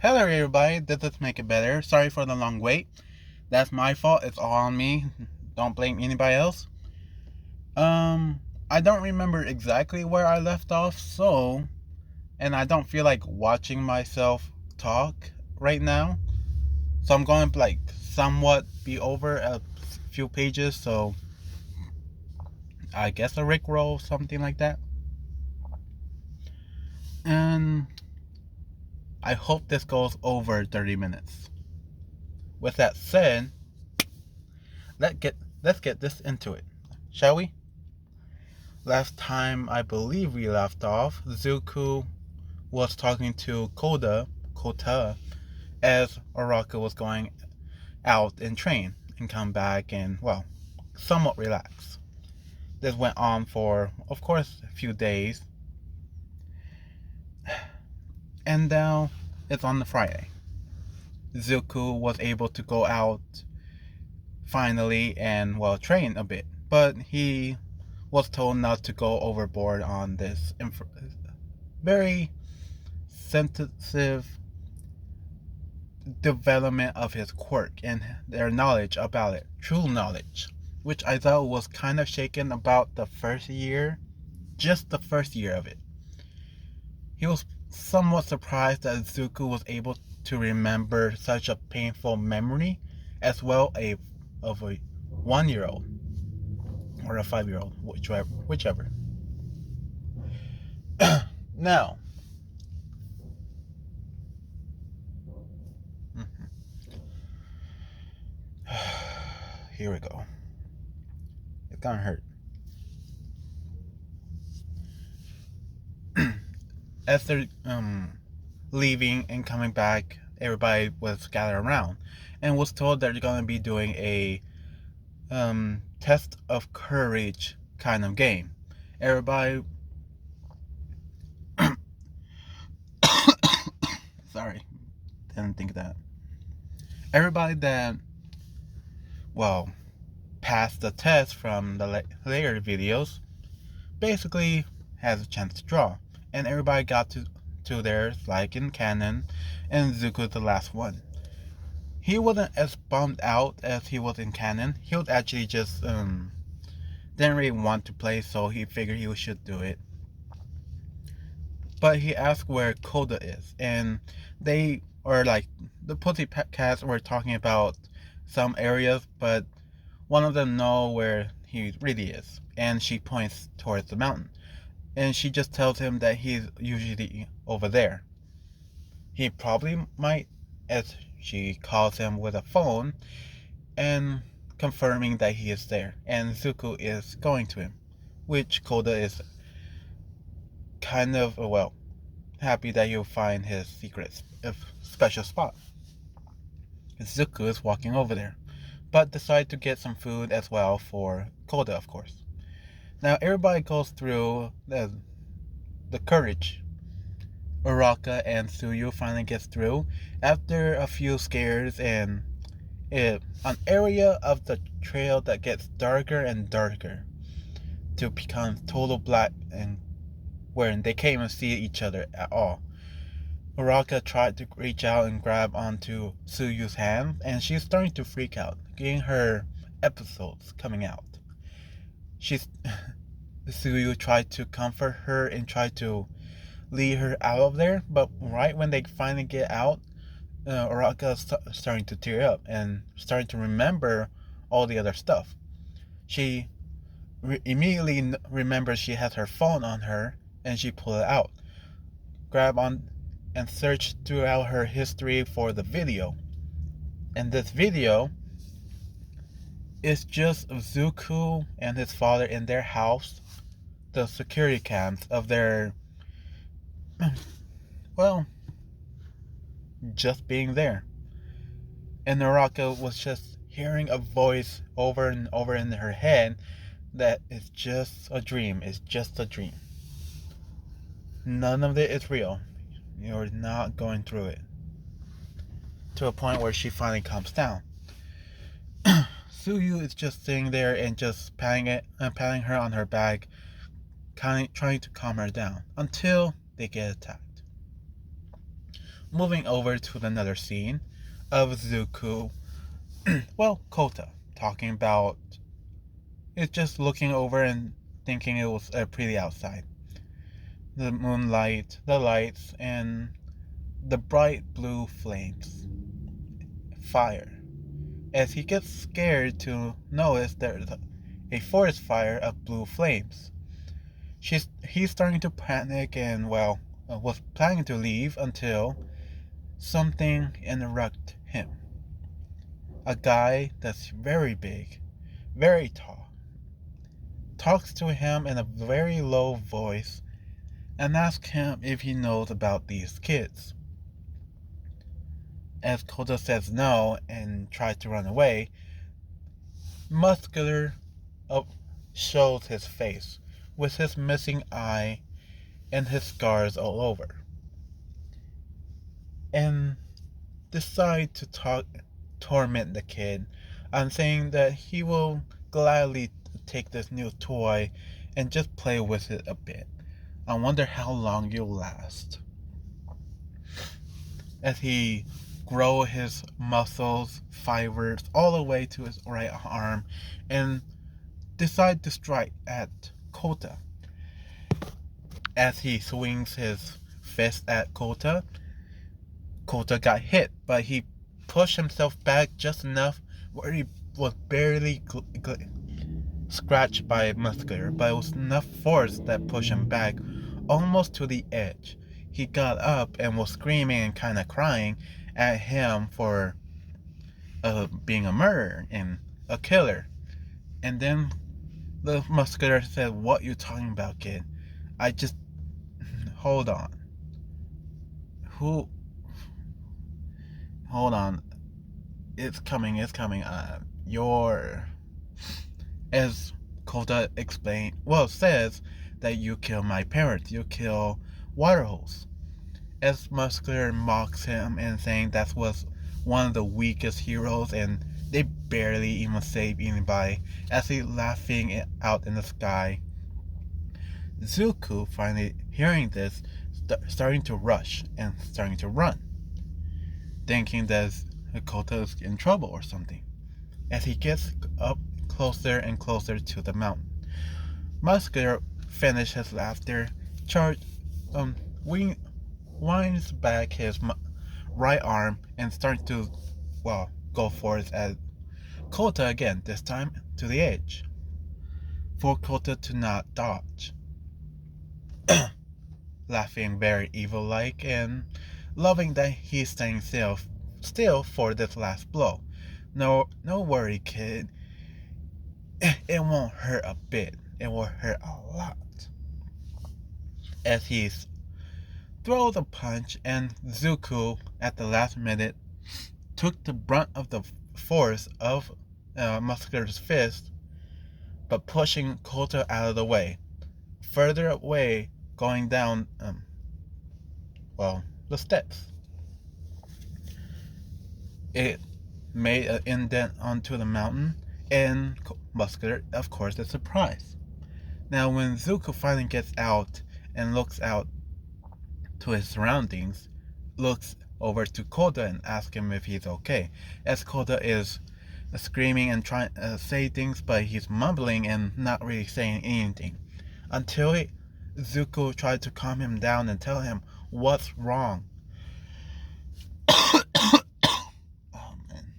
Hello everybody, this is Make It Better. Sorry for the long wait. That's my fault. It's all on me. Don't blame anybody else. I don't remember exactly where I left off, and I don't feel like watching myself talk right now. So I'm going to somewhat be over a few pages, so I guess a Rickroll, something like that. And I hope this goes over 30 minutes. With that said, let's get this into it, shall we? Last time I believe we left off, Zuko was talking to Kota, as Araka was going out and train and come back and, well, somewhat relax. This went on for, of course, a few days. And now it's on the Friday. Zuko was able to go out finally and, well, train a bit. But he was told not to go overboard on this very sensitive development of his quirk and their knowledge about it, true knowledge, which I thought was kind of shaken about the first year, just the first year of it. He was somewhat surprised that Zuko was able to remember such a painful memory as well of a 1-year-old or a 5-year-old, whichever. Now, here we go. It's gonna hurt. As they're leaving and coming back, everybody was gathered around and was told that they're gonna be doing a test of courage kind of game. Everybody, sorry, didn't think that. Everybody that, well, passed the test from the later videos basically has a chance to draw, and everybody got to theirs, like in canon, and Zuko's the last one. He wasn't as bummed out as he was in canon. He was actually just didn't really want to play, so he figured he should do it. But he asked where Koda is, and they, or like the Pussycats, were talking about some areas, but one of them know where he really is, and she points towards the mountain, and she just tells him that he's usually over there. He probably might, as she calls him with a phone, and confirming that he is there, and Zuko is going to him, which Koda is kind of, well, happy that he'll find his secret special spot. Zuko is walking over there, but decide to get some food as well for Koda, of course. Now everybody goes through the courage. Uraka and Suyu finally gets through after a few scares and an area of the trail that gets darker and darker to become total black, and where they can't even see each other at all. Uraka tried to reach out and grab onto Suyu's hand, and she's starting to freak out, getting her episodes coming out. Suyu tried to comfort her and tried to lead her out of there, but right when they finally get out, Uraka is starting to tear up and starting to remember all the other stuff. She immediately remembers she has her phone on her, and she pulls it out, grab on, and search throughout her history for the video. And this video is just Zuko and his father in their house, the security cams of their, well, just being there. And Naraka was just hearing a voice over and over in her head that it's just a dream, it's just a dream. None of it is real. You're not going through it. To a point where she finally calms down. Suyu is just sitting there and just patting her on her back, trying to calm her down until they get attacked. moving over to another scene of Zuko, well, Kota, talking about it's just looking over and thinking it was pretty outside. The moonlight, the lights, and the bright blue flames. Fire. As he gets scared to notice there's a forest fire of blue flames. He's starting to panic and, well, was planning to leave until something interrupted him. A guy that's very big, very tall, talks to him in a very low voice and asks him if he knows about these kids. As Kota says no and tries to run away, Muscular shows his face with his missing eye and his scars all over, and decide to torment the kid on saying that he will gladly take this new toy and just play with it a bit. I wonder how long you'll last. As he grow his muscles, fibers, all the way to his right arm and decide to strike at Kota. As he swings his fist at Kota, Kota got hit, but he pushed himself back just enough where he was barely scratched by Muscular, but it was enough force that pushed him back almost to the edge. He got up and was screaming and kind of crying at him for being a murderer and a killer. And then the Muscular said, "What you talking about, kid? I just... Hold on. Who... Hold on. It's coming. You're..." As Kota explained, well, says that you kill my parents. You kill Waterholes. As Muscular mocks him and saying that was one of the weakest heroes and they barely even save anybody, as he laughing out in the sky. Zuko, finally hearing this, starting to rush and starting to run, thinking that Kota is in trouble or something. As he gets up closer and closer to the mountain, Muscular finishes his laughter, winds back his right arm and starts to, well, go for it at Kota again, this time to the edge, for Kota to not dodge. Laughing very evil-like and loving that he's staying still for this last blow. No worry, kid. It won't hurt a bit. It will hurt a lot. As he throws a punch, and Zuko, at the last minute, took the brunt of the force of Muscular's fist, but pushing Kota out of the way, further away, going down, the steps. It made an indent onto the mountain, and Muscular, of course, is surprised. Now, when Zuko finally gets out and looks out to his surroundings, looks over to Kota and asks him if he's okay, as Kota is screaming and trying to say things, but he's mumbling and not really saying anything, until Zuko tried to calm him down and tell him what's wrong. Oh man.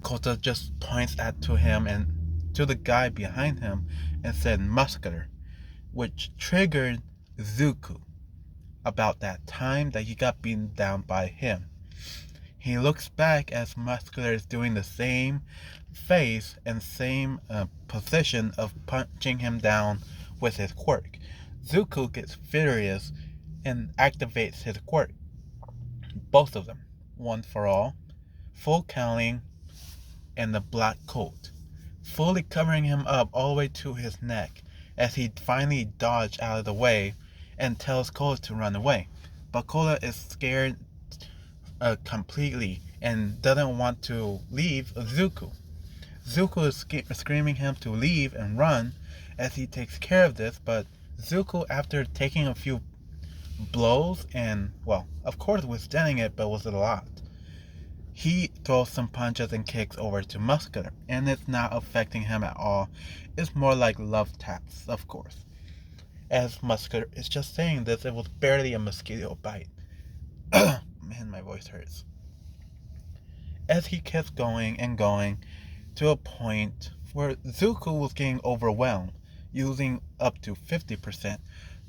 Kota just points to him and to the guy behind him and said Muscular, which triggered Zuko about that time that he got beaten down by him. He looks back as Muscular is doing the same face and same position of punching him down with his quirk. Zuko gets furious and activates his quirk. Both of them, one for all, full counting, and the black coat, fully covering him up all the way to his neck, as he finally dodged out of the way and tells Kota to run away. But Kota is scared completely and doesn't want to leave Zuko. Zuko is screaming him to leave and run as he takes care of this, but Zuko, after taking a few blows and, well, of course withstanding it, but was a lot. He throws some punches and kicks over to Muscular, and it's not affecting him at all. It's more like love taps, of course. As Muscular is just saying this, it was barely a mosquito bite. Man, my voice hurts. As he kept going and going to a point where Zuko was getting overwhelmed, using up to 50%,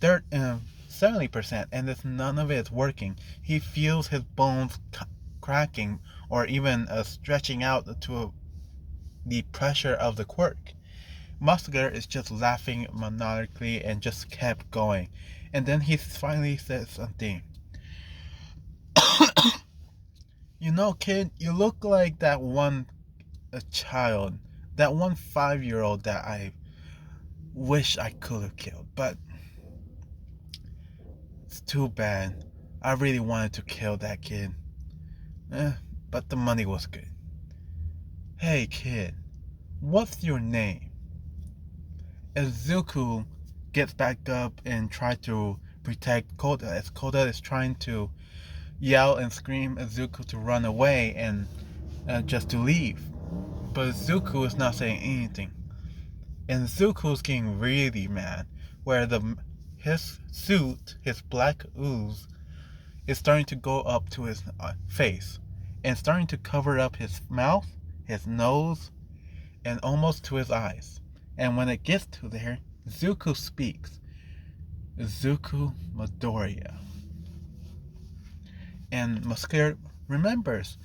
70%, and this none of it is working. He feels his bones cracking or even stretching out to the pressure of the quirk. Muscular is just laughing monotonically and just kept going. And then he finally says something. You know, kid, you look like that one child, that one 5-year-old that I wish I could have killed. But it's too bad. I really wanted to kill that kid. Eh, but the money was good. Hey, kid, what's your name? As Zuko gets back up and tries to protect Kota, as Kota is trying to yell and scream at Zuko to run away and just to leave. But Zuko is not saying anything. And Zuko's getting really mad, where his suit, his black ooze, is starting to go up to his face and starting to cover up his mouth, his nose, and almost to his eyes. And when it gets to there, Zuko speaks. Zuko Midoriya. And Muscular remembers.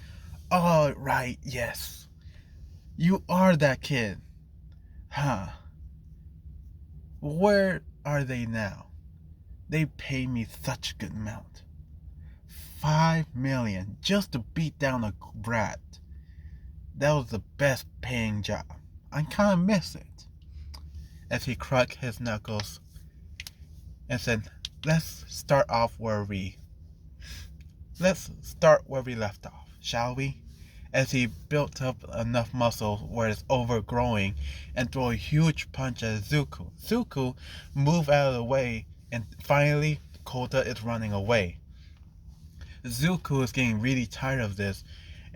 Oh, right, yes. You are that kid. Huh. Where are they now? They pay me such a good amount. 5 million just to beat down a brat. That was the best paying job. I kinda miss it. As he cracked his knuckles and said, Let's start where we left off, shall we? As he built up enough muscle where it's overgrowing and throw a huge punch at Zuko. Zuko moved out of the way and finally Kota is running away. Zuko is getting really tired of this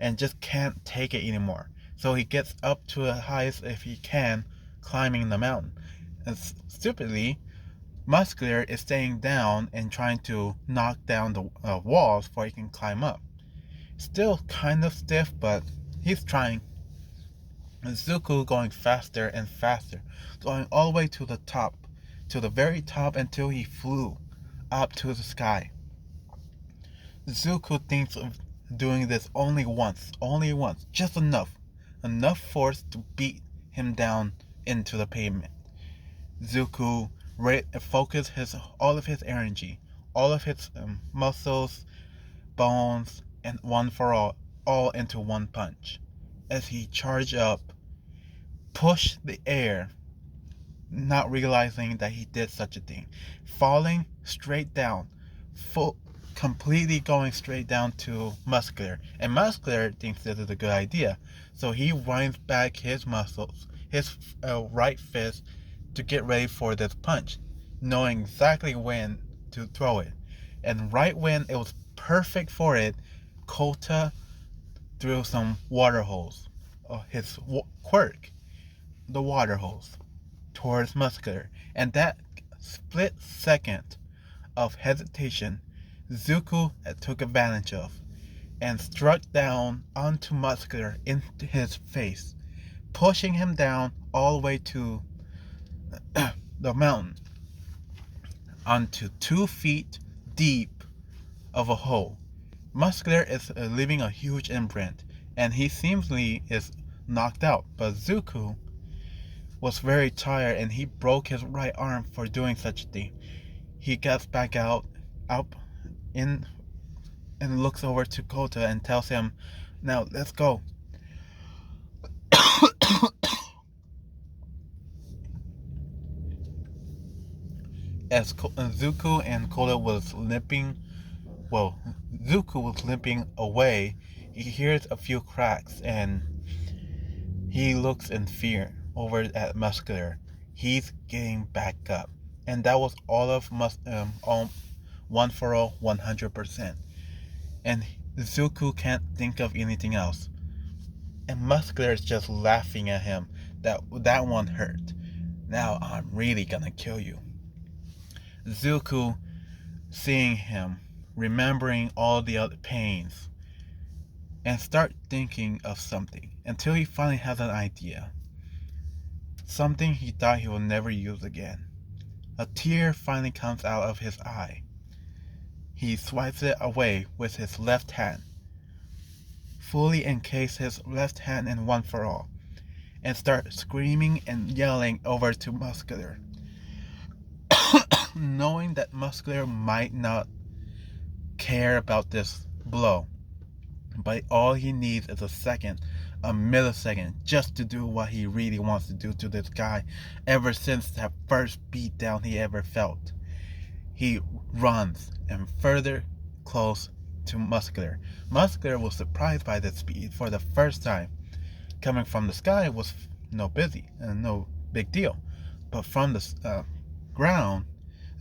and just can't take it anymore. So he gets up to the highest if he can, climbing the mountain. And stupidly, Muscular is staying down and trying to knock down the walls before he can climb up. Still kind of stiff, but he's trying. And Zuko going faster and faster, going all the way to the top, to the very top until he flew up to the sky. Zuko thinks of doing this only once, just enough force to beat him down into the pavement. Zuko focused all of his energy, all of his muscles, bones, and one for all into one punch. As he charged up, pushed the air, not realizing that he did such a thing, falling straight down, completely going straight down to Muscular. And Muscular thinks this is a good idea, so he winds back his muscles, his right fist, to get ready for this punch, knowing exactly when to throw it. And right when it was perfect for it, Kota threw some water hose, his quirk, the water hose, towards Muscular. And that split second of hesitation, Zuko took advantage of and struck down onto Muscular into his face, pushing him down all the way to the mountain onto 2 feet deep of a hole. Muscular is leaving a huge imprint, and he seemingly is knocked out. But Zuko was very tired, and he broke his right arm for doing such a thing. He gets back up in, and looks over to Kota and tells him, "Now let's go." As Zuko and Kota was limping, Zuko was limping away, he hears a few cracks and he looks in fear over at Muscular. He's getting back up. And that was all of one for all, 100%. And Zuko can't think of anything else. And Muscular is just laughing at him. That one hurt. Now I'm really gonna kill you. Zuko, seeing him, remembering all the other pains, and start thinking of something until he finally has an idea. Something he thought he would never use again. A tear finally comes out of his eye. He swipes it away with his left hand, fully encase his left hand in One for All, and start screaming and yelling over to Muscular. Knowing that Muscular might not care about this blow, but all he needs is a millisecond, just to do what he really wants to do to this guy ever since that first beatdown he ever felt. He runs and further close to Muscular. Muscular was surprised by this speed for the first time. Coming from the sky was no big deal, but from the ground,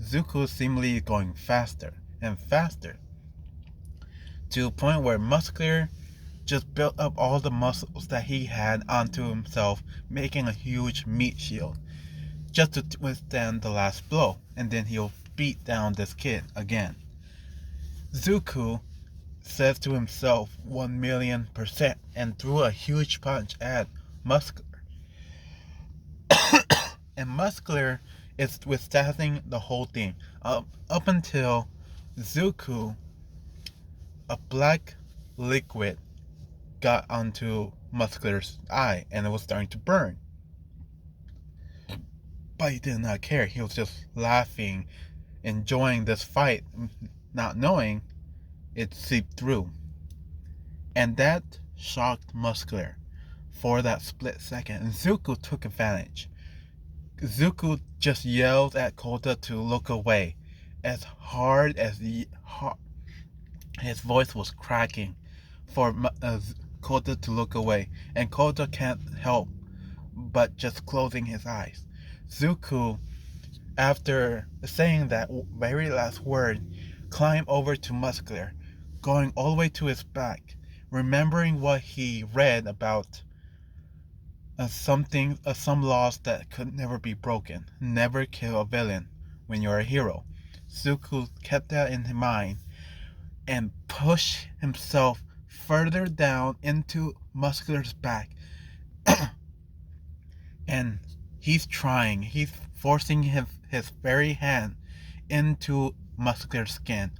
Zuko seemingly going faster and faster, to a point where Muscular just built up all the muscles that he had onto himself, making a huge meat shield, just to withstand the last blow, and then he'll beat down this kid again. Zuko says to himself 1,000,000%, and threw a huge punch at Muscular. And Muscular is withstanding the whole thing up until Zuko, a black liquid, got onto Muscular's eye and it was starting to burn. But he did not care. He was just laughing, enjoying this fight, not knowing it seeped through. And that shocked Muscular for that split second, and Zuko took advantage. Zuko just yelled at Kota to look away, as hard as his voice was cracking for Kota to look away, and Kota can't help but just closing his eyes. Zuko, after saying that very last word, climbed over to Muscular, going all the way to his back, remembering what he read about some laws that could never be broken. Never kill a villain when you're a hero. Zuko kept that in mind and pushed himself further down into Muscular's back. And he's forcing his very hand into Muscular's skin,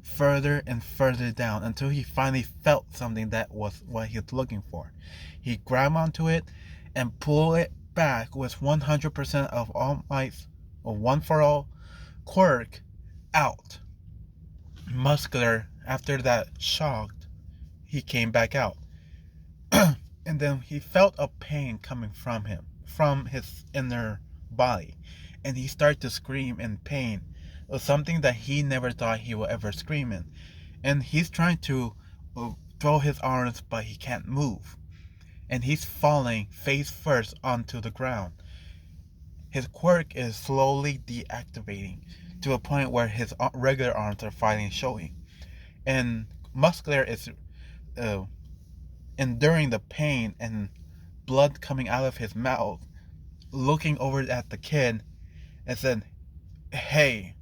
further and further down, until he finally felt something that was what he was looking for. He grabbed onto it and pulled it back with 100% of All Might's, or One for All, quirk out. Muscular, after that shock, he came back out. And then he felt a pain coming from him, from his inner body. And he started to scream in pain. It was something that he never thought he would ever scream in. And he's trying to throw his arms, but he can't move. And he's falling face first onto the ground. His quirk is slowly deactivating to a point where his regular arms are finally showing. And Muscular is enduring the pain and blood coming out of his mouth, looking over at the kid and said, "Hey,"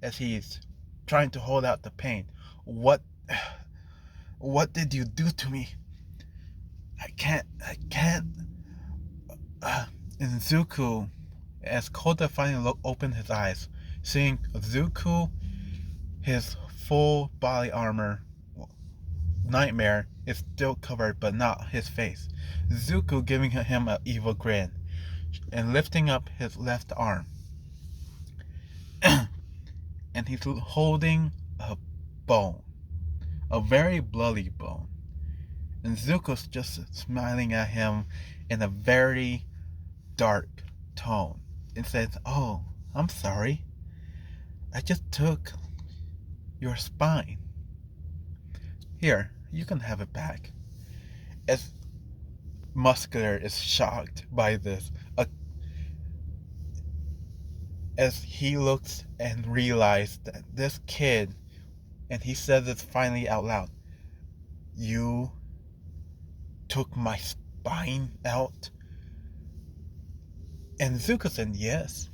as he's trying to hold out the pain, what did you do to me? I can't. And Zuko, as Kota finally opened his eyes, seeing Zuko, his full body armor, Nightmare, is still covered but not his face. Zuko giving him an evil grin and lifting up his left arm. And he's holding a bone, a very bloody bone. And Zuko's just smiling at him in a very dark tone and says, "Oh, I'm sorry. I just took your spine. Here, you can have it back." As Muscular is shocked by this, as he looks and realizes that this kid, and he says this finally out loud, "You took my spine out?" And Zuko said, "Yes,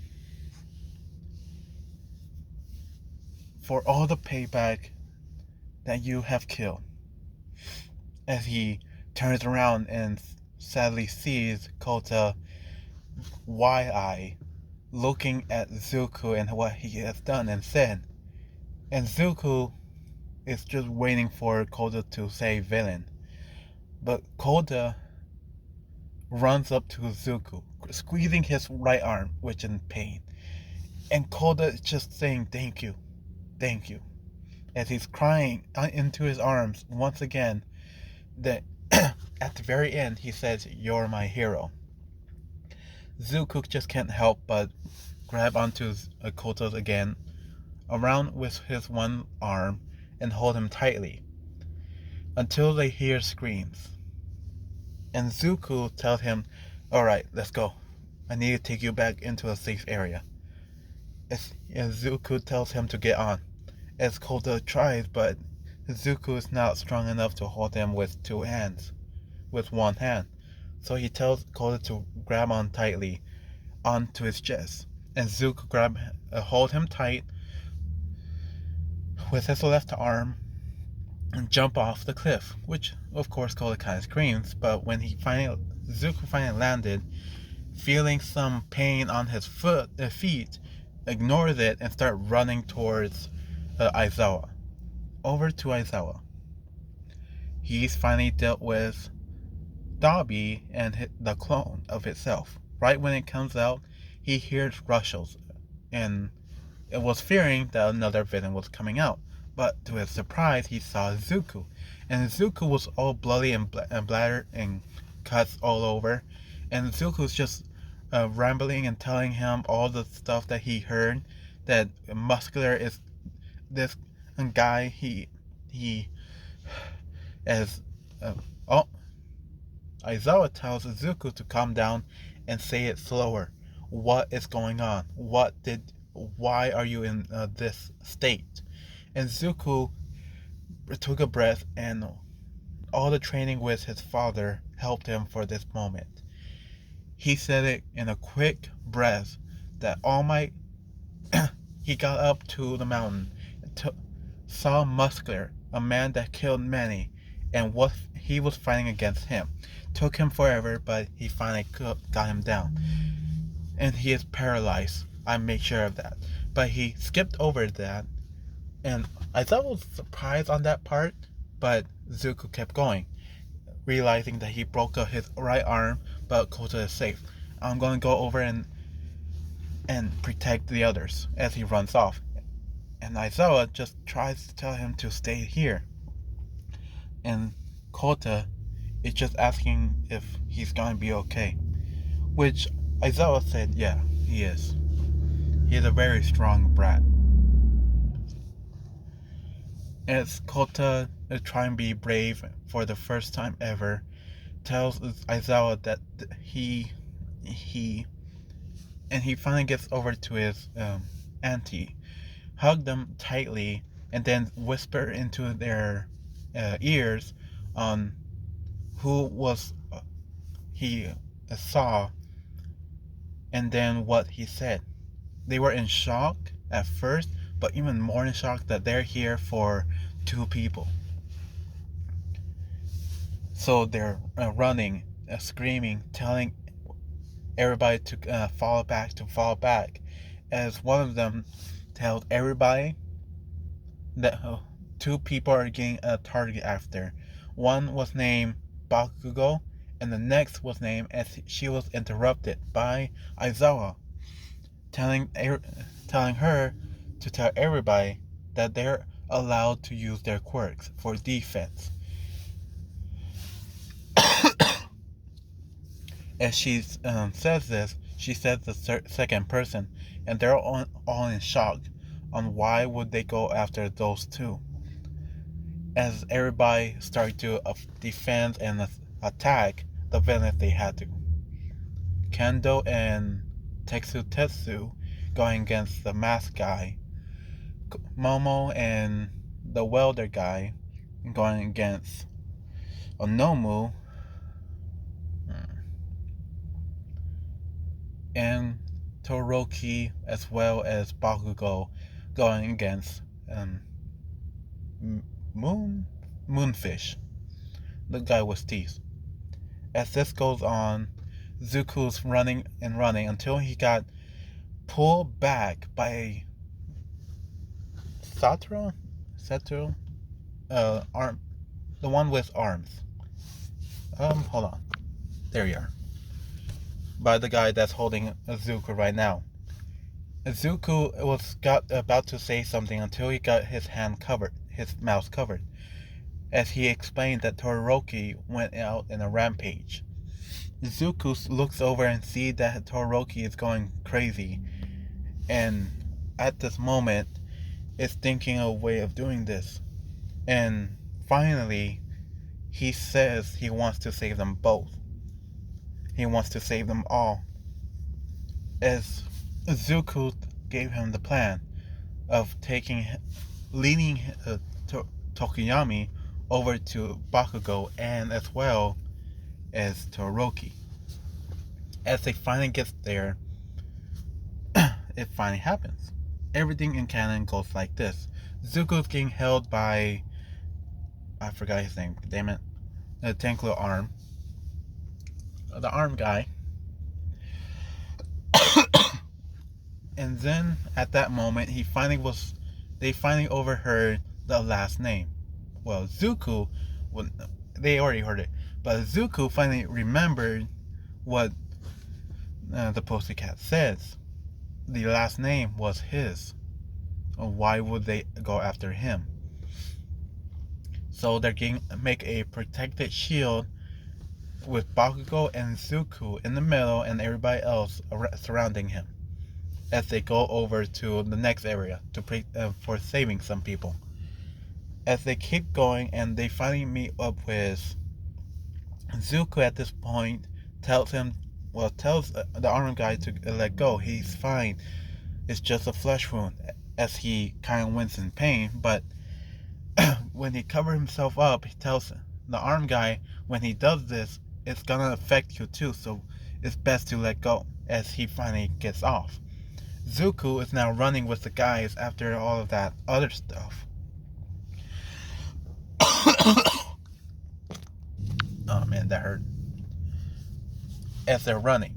for all the payback that you have killed." As he turns around and sadly sees Kota wide-eyed looking at Zuko and what he has done and said. And Zuko is just waiting for Kota to say villain. But Kota runs up to Zuko, squeezing his right arm, which is in pain. And Kota is just saying thank you, thank you. As he's crying into his arms once again, that at the very end he says, "You're my hero." Zuko just can't help but grab onto Kota again, around with his one arm, and hold him tightly, until they hear screams. And Zuko tells him, "Alright, let's go. I need to take you back into a safe area." As Zuko tells him to get on. As Kota tries, but Zuko is not strong enough to hold him with with one hand. So he tells Kota to grab on tightly onto his chest. And Zuko hold him tight with his left arm and jump off the cliff, which of course Kota kind of screams. But when Zuko finally landed, feeling some pain on his feet, ignores it and start running towards Aizawa. Over to Aizawa. He's finally dealt with Dobby and the clone of itself. Right when it comes out, he hears rushes, and it was fearing that another villain was coming out. But to his surprise, he saw Zuko, and Zuko was all bloody and bladdered and cuts all over. And Zuko's just rambling and telling him all the stuff that he heard. That Muscular is this guy. He as oh, Aizawa tells Zuko to calm down and say it slower. What is going on? Why are you in this state? And Zuko took a breath, and all the training with his father helped him for this moment. He said it in a quick breath that he got up to the mountain, saw Muscular, a man that killed many, and what he was fighting against him. Took him forever, but he finally got him down. And he is paralyzed. I made sure of that. But he skipped over that, and I thought I was surprised on that part, but Zuko kept going, realizing that he broke up his right arm, but Kota is safe. I'm going to go over and protect the others as he runs off. And Aizawa just tries to tell him to stay here. And Kota is just asking if he's going to be okay. Which Aizawa said, yeah, he is. He is a very strong brat. As Kota is trying to be brave for the first time ever, tells Aizawa that he finally gets over to his auntie, hug them tightly, and then whisper into their ears on who he saw, and then what he said. They were in shock at first, but even more in shock that they're here for two people. So they're running, screaming, telling everybody to fall back, as one of them tells everybody that two people are getting a target after. One was named Bakugo, and the next was named as she was interrupted by Aizawa, telling her to tell everybody that they're allowed to use their quirks for defense. As she says this, she says the second person, and they're all in shock on why would they go after those two. As everybody started to defend and attack the villains they had to. Kendo and Tetsu going against the mask guy, Momo and the welder guy going against Onomu and Toroki, as well as Bakugo going against Moonfish, the guy with teeth. As this goes on, Zuko's running and running until he got pulled back by Satoru, arm, the one with arms. Hold on. There you are. By the guy that's holding Zuko right now. Zuko got about to say something until he got his mouth covered, as he explained that Todoroki went out in a rampage. Zuko looks over and sees that Todoroki is going crazy, and at this moment is thinking of a way of doing this. And finally, he says he wants to save them both. He wants to save them all. As Zuko gave him the plan of leading Tokoyami over to Bakugo and as well as Todoroki. As they finally get there, it finally happens. Everything in canon goes like this. Zuko's getting held by, I forgot his name, damn it, the Tankler arm. The arm guy. And then at that moment they finally overheard the last name. Well, Zuko, they already heard it, but Zuko finally remembered what the Pussycat says. The last name was his. Why would they go after him? So they're make a protected shield with Bakugo and Zuko in the middle and everybody else surrounding him as they go over to the next area for saving some people. As they keep going and they finally meet up with Zuko at this point, tells the armor guy to let go. He's fine. It's just a flesh wound, as he kind of winces in pain. But when he covers himself up, he tells the arm guy, when he does this, it's gonna affect you too, so it's best to let go, as he finally gets off. Zuko is now running with the guys after all of that other stuff. Oh man, that hurt. As they're running,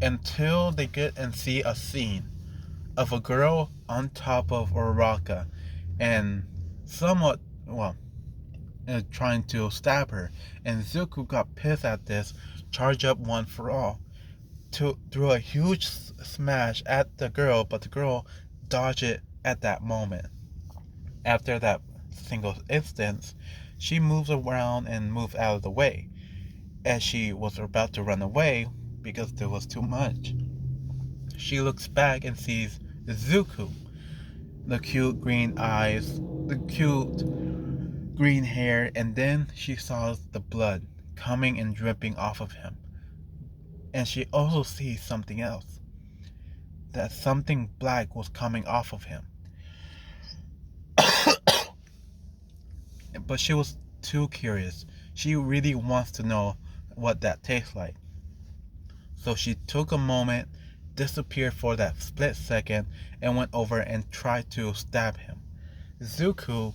until they get and see a scene of a girl on top of Uraraka and trying to stab her, and Zuko got pissed at this, charged up One for All, threw a huge smash at the girl, but the girl dodged it at that moment. After that single instance, she moves around and moves out of the way, as she was about to run away because there was too much. She looks back and sees Zuko, the cute green eyes, the cute green hair, and then she saw the blood coming and dripping off of him. And she also sees something else. That something black was coming off of him. But she was too curious. She really wants to know what that tastes like. So she took a moment, disappeared for that split second, and went over and tried to stab him. Zuko,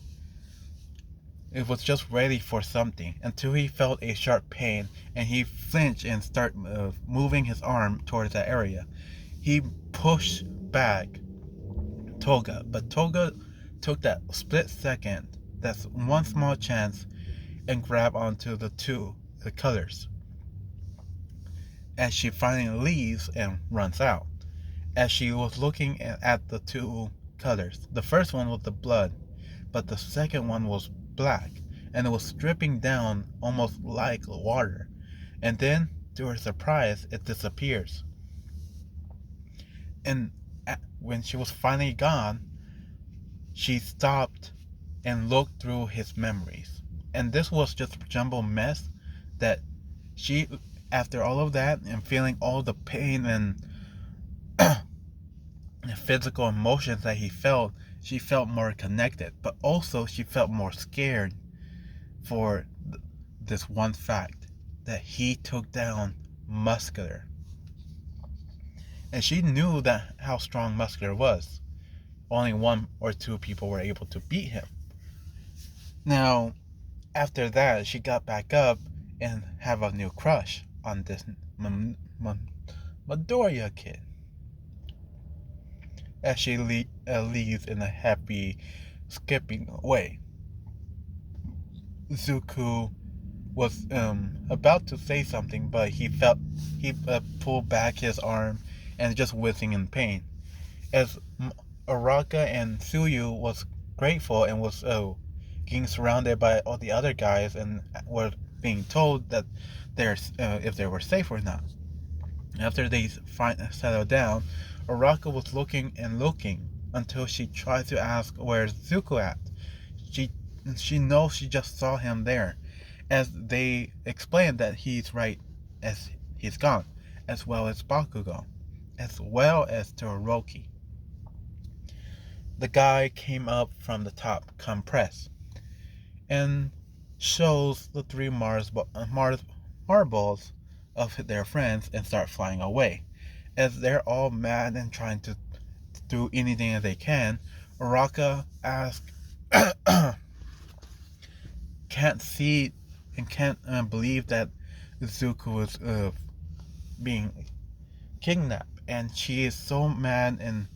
it was just ready for something until he felt a sharp pain, and he flinched and started moving his arm towards that area. He pushed back Toga, but Toga took that split second, that's one small chance, and grabbed onto the colors. As she finally leaves and runs out. As she was looking at the two colors, the first one was the blood, but the second one was black, and it was dripping down almost like water. And then, to her surprise, it disappears. And when she was finally gone, she stopped and looked through his memories. And this was just a jumbled mess that she, after all of that and feeling all the pain and the physical emotions that he felt, she felt more connected, but also she felt more scared for this one fact that he took down Muscular. And she knew that how strong Muscular was. Only one or two people were able to beat him. Now, after that, she got back up and have a new crush on this Midoriya kid. As she leaves in a happy, skipping way. Zuko was about to say something, but he pulled back his arm and just whizzing in pain. As Araka and Suyu was grateful and was being surrounded by all the other guys and were being told that if they were safe or not. After they settled down, Araka was looking and looking until she tried to ask where's Zuko at. She she knows she just saw him there, as they explained that he's right as he's gone, as well as Bakugo, as well as Todoroki. The guy came up from the top, compressed, and shows the three marbles of their friends and start flying away. As they're all mad and trying to do anything that they can, Araka asks, can't see and can't believe that Zuko is being kidnapped. And she is so mad and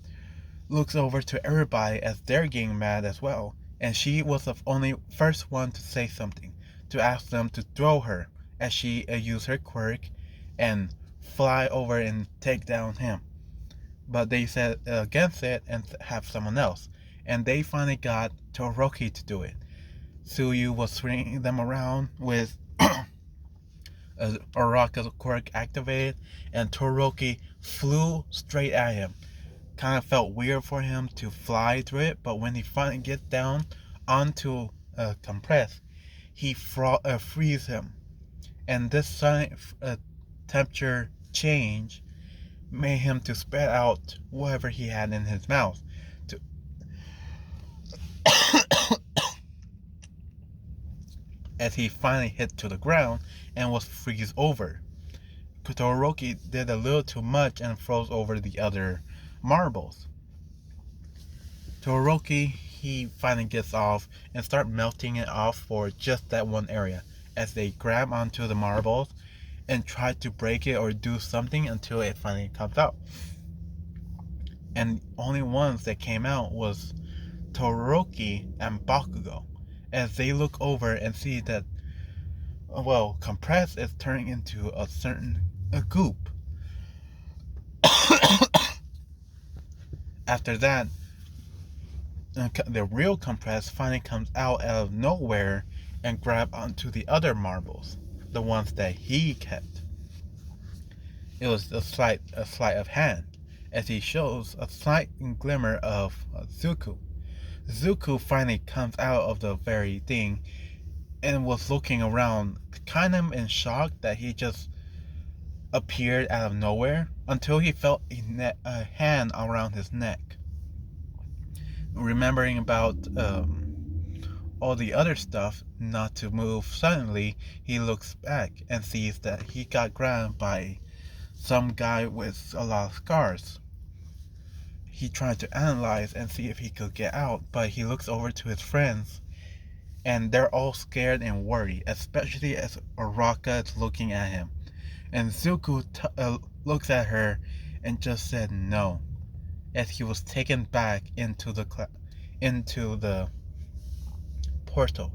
looks over to everybody as they're getting mad as well. And she was the only first one to say something, to ask them to throw her, as she used her quirk and fly over and take down him. But they said against it and have someone else. And they finally got Todoroki to do it. Suyu was swinging them around with Araka's quirk activated, and Todoroki flew straight at him. Kind of felt weird for him to fly through it, but when he finally gets down onto compress, he frees him. And this sudden temperature change made him to spit out whatever he had in his mouth. As he finally hit to the ground and was freeze over. Todoroki did a little too much and froze over the other marbles. Todoroki, he finally gets off and start melting it off for just that one area as they grab onto the marbles and try to break it or do something until it finally comes out. And only ones that came out was Todoroki and Bakugo, as they look over and see that, well, compress is turning into a goop. After that, the real compress finally comes out of nowhere and grab onto the other marbles, the ones that he kept. It was a sleight of hand, as he shows a slight glimmer of Zuko. Zuko finally comes out of the very thing and was looking around, kind of in shock that he just appeared out of nowhere, until he felt a hand around his neck. Remembering about all the other stuff, not to move suddenly, he looks back and sees that he got grabbed by some guy with a lot of scars. He tried to analyze and see if he could get out, but he looks over to his friends and they're all scared and worried, especially as Araka is looking at him. And Zuko looks at her and just said no, as he was taken back into the portal.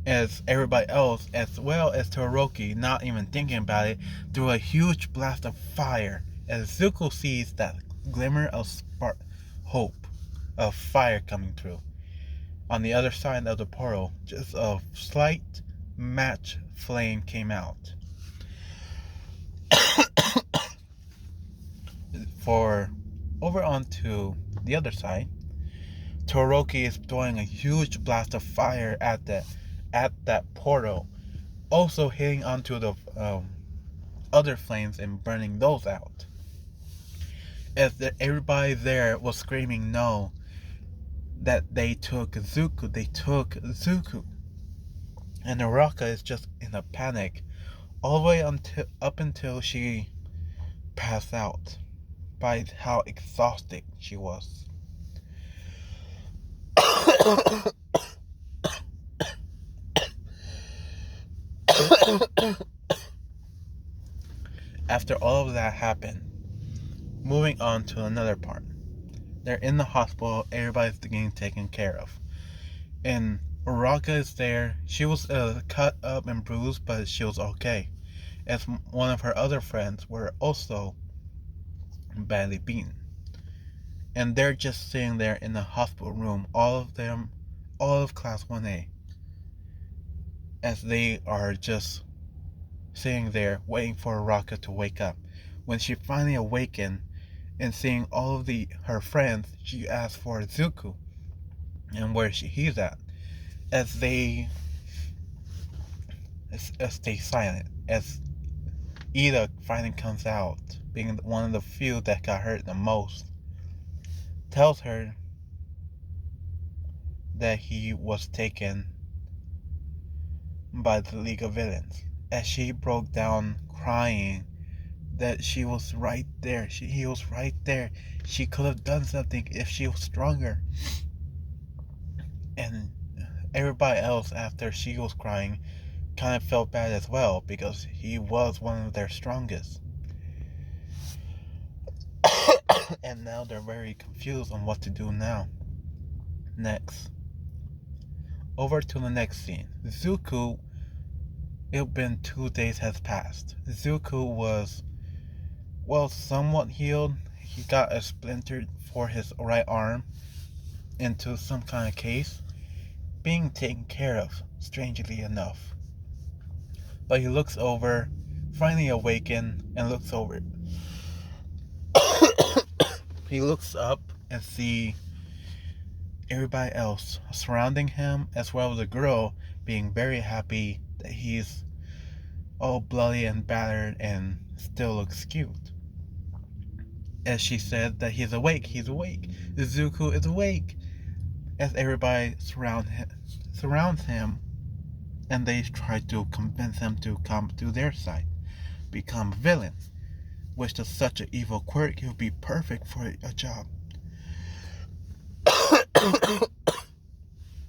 As everybody else, as well as Todoroki, not even thinking about it, threw a huge blast of fire, as Zuko sees that glimmer of hope of fire coming through. On the other side of the portal, just a slight match flame came out. For over onto the other side, Todoroki is throwing a huge blast of fire at that portal, also hitting onto the other flames and burning those out. everybody there was screaming no, that they took Zuku. And Uraka is just in a panic all the way up until she passed out by how exhausted she was. After all of that happened, moving on to another part. They're in the hospital, everybody's getting taken care of. And Uraka is there. She was cut up and bruised, but she was okay. As one of her other friends were also badly beaten. And they're just sitting there in the hospital room, all of them, all of Class 1A, as they are just sitting there waiting for Uraka to wake up. When she finally awakened and seeing all of her friends, she asked for Zuku and where he's at. As they stay silent, as Ida finally comes out, being one of the few that got hurt the most, tells her that he was taken by the League of Villains. As she broke down crying, that she was right there. He was right there. She could have done something if she was stronger. And everybody else, after she was crying, kind of felt bad as well, because he was one of their strongest. And now they're very confused on what to do now. Next. Over to the next scene. Zuku, it's been 2 days has passed. Zuku was, somewhat healed. He got a splinter for his right arm into some kind of case, being taken care of, strangely enough. But he looks over, finally awakened, and looks over. He looks up and sees everybody else surrounding him, as well as the girl being very happy that he's all bloody and battered and still looks cute. As she said that he's awake, Zuku is awake. As everybody surrounds him, and they try to convince him to come to their side, become villains, which is such an evil quirk, he would be perfect for a job.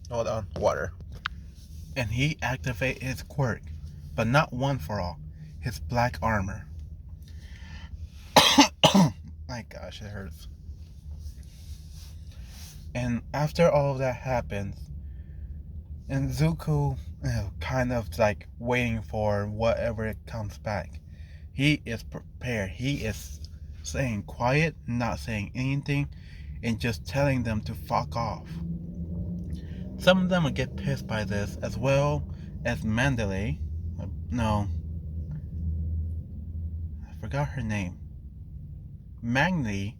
Hold on, water. And he activates his quirk, but not one for all, his black armor. My gosh, it hurts. And after all of that happens, and Zuko kind of like waiting for whatever it comes back, he is prepared. He is staying quiet, not saying anything, and just telling them to fuck off. Some of them will get pissed by this, as well as Mandalay. No, I forgot her name. Magni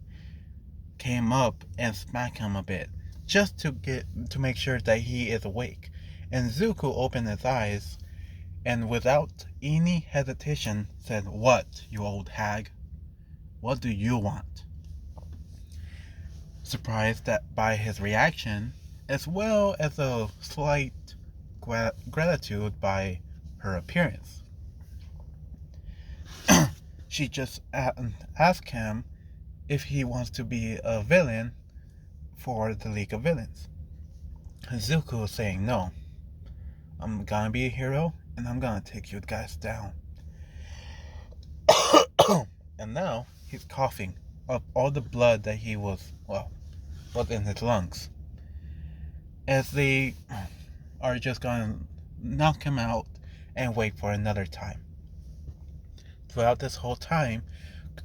came up and smacked him a bit, just to make sure that he is awake. And Zuko opened his eyes, and without any hesitation said, "What, you old hag? What do you want?" Surprised by his reaction, as well as a slight gratitude by her appearance. She just asked him if he wants to be a villain for the League of Villains. Zuko was saying, "No, I'm gonna be a hero, and I'm gonna take you guys down." And now he's coughing up all the blood that he was in his lungs, as they are just gonna knock him out and wait for another time. Throughout this whole time,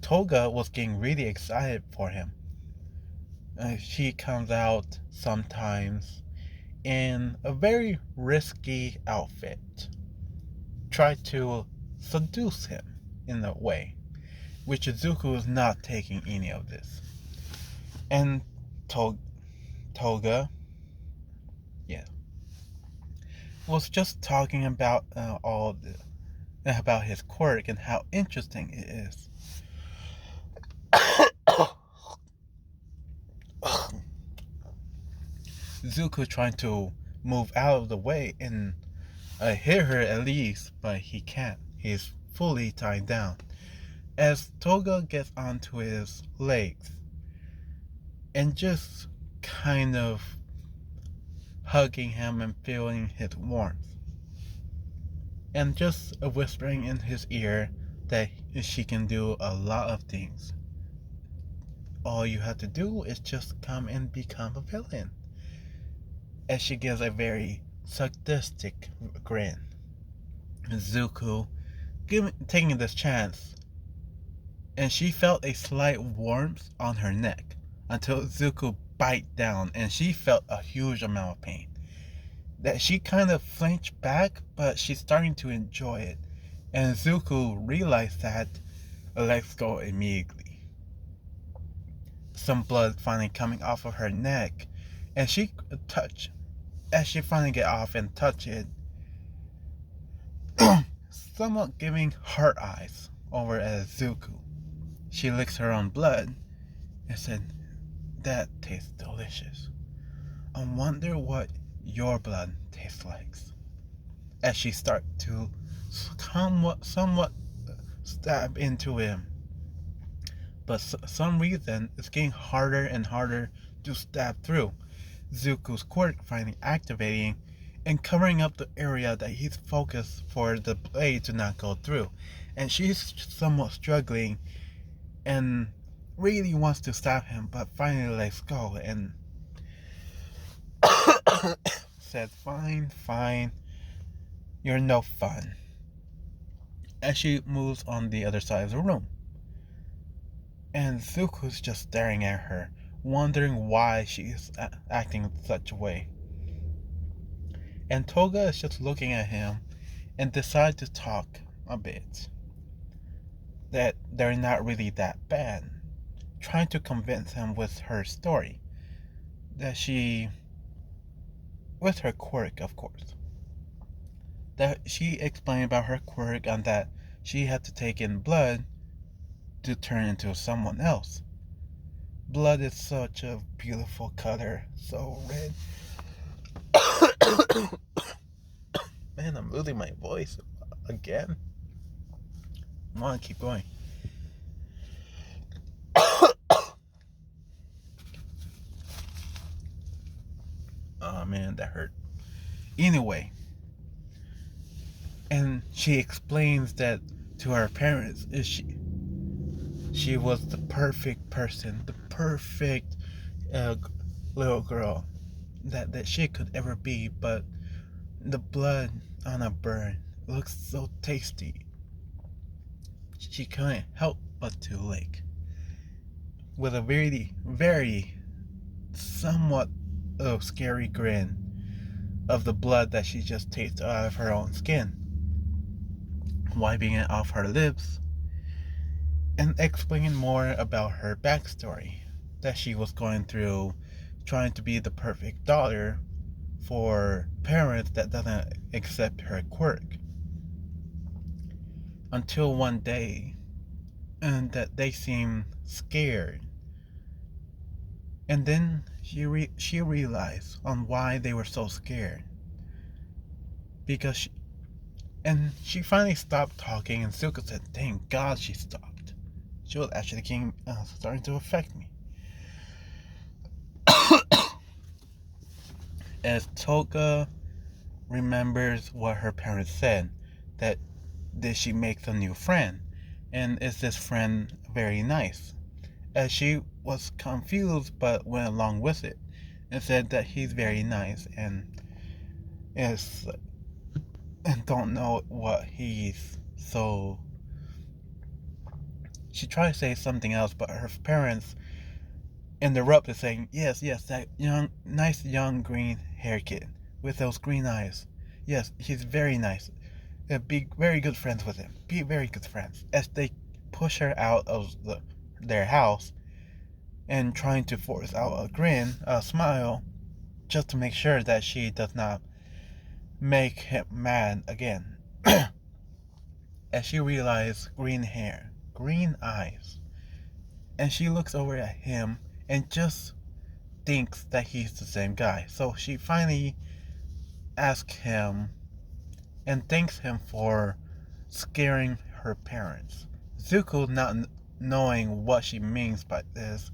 Toga was getting really excited for him. She comes out sometimes in a very risky outfit, try to seduce him in a way, which Zuko is not taking any of this. And Toga, was just talking about about his quirk and how interesting it is. Zuko trying to move out of the way and hit her at least, but he can't. He's fully tied down. As Toga gets onto his legs and just kind of hugging him and feeling his warmth, and just whispering in his ear that she can do a lot of things. All you have to do is just come and become a villain. As she gives a very sadistic grin. Zuko taking this chance, and she felt a slight warmth on her neck until Zuko bite down, and she felt a huge amount of pain. That she kind of flinched back, but she's starting to enjoy it. And Zuko realized that, lets go immediately. Some blood finally coming off of her neck, and she touched. As she finally get off and touch it, somewhat giving heart eyes over at Zuko. She licks her own blood and said, "That tastes delicious. I wonder what your blood tastes like." As she starts to somewhat stab into him. But some reason it's getting harder and harder to stab through. Zuko's quirk finally activating and covering up the area that he's focused for the blade to not go through. And she's somewhat struggling and really wants to stab him, but finally lets go and says, fine, you're no fun. As she moves on the other side of the room. And Zuko's just staring at her, wondering why she's acting in such a way. And Toga is just looking at him and decides to talk a bit. That they're not really that bad. Trying to convince him with her story. That she, with her quirk, of course. That she explained about her quirk and that she had to take in blood to turn into someone else. Blood is such a beautiful color, so red. Man, I'm losing my voice again. I want to keep going. Oh man, that hurt. Anyway, and she explains that to her parents is she was the perfect person, the perfect little girl that she could ever be, but the blood on a burn looks so tasty. She couldn't help but to lick. With a very, very somewhat scary grin of the blood that she just tasted out of her own skin, wiping it off her lips, and explaining more about her backstory, that she was going through trying to be the perfect daughter for parents that doesn't accept her quirk. Until one day, and that they seem scared. And then she realized on why they were so scared. Because she finally stopped talking, and Zuko said, "Thank God she stopped. She was actually starting to affect me." As Toga remembers what her parents said, that did she make a new friend, and is this friend very nice? As she was confused but went along with it and said that he's very nice and don't know what he's so. She tried to say something else, but her parents interrupted, saying, yes, that nice young green hair kid with those green eyes. Yes, he's very nice. Be very good friends with him. Be very good friends. As they push her out of their house and trying to force out a smile, just to make sure that she does not make him mad again. As she realizes green hair, green eyes, and she looks over at him and just thinks that he's the same guy. So she finally asks him and thanks him for scaring her parents. Zuko, not knowing what she means by this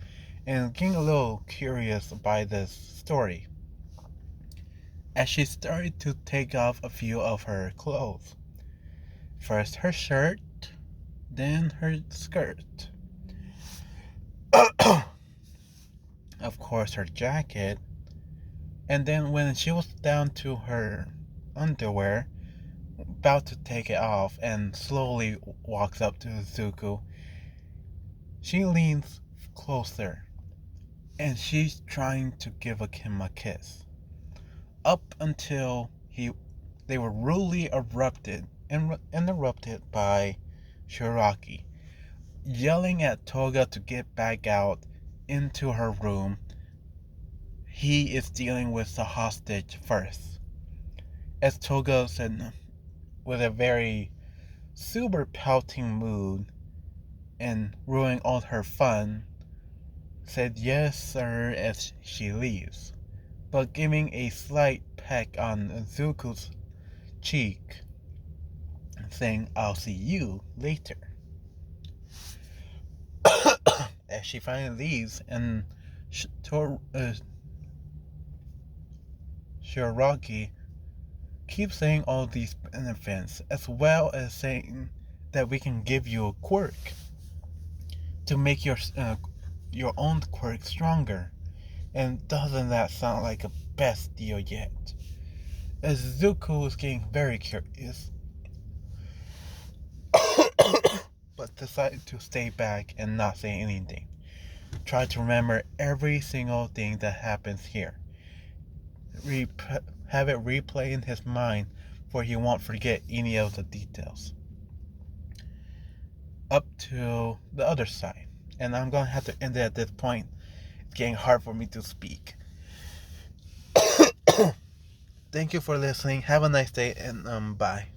and getting a little curious by this story, as she started to take off a few of her clothes. First her shirt, then her skirt. Of course, her jacket, and then when she was down to her underwear, about to take it off and slowly walks up to Zuko, she leans closer and she's trying to give him a kiss. Up until they were rudely interrupted by Shiraki, yelling at Toga to get back out into her room. He is dealing with the hostage first. As Toga said, with a very super pouting mood and ruining all her fun, said yes sir as she leaves, but giving a slight peck on Zuko's cheek, saying I'll see you later. As she finally leaves and Shiraki keeps saying all these benefits, as well as saying that we can give you a quirk to make your own quirk stronger. And doesn't that sound like a best deal yet? As Zuko is getting very curious, but decided to stay back and not say anything. Try to remember every single thing that happens here. Have it replay in his mind, for he won't forget any of the details. Up to the other side. And I'm going to have to end it at this point. It's getting hard for me to speak. Thank you for listening. Have a nice day, and bye.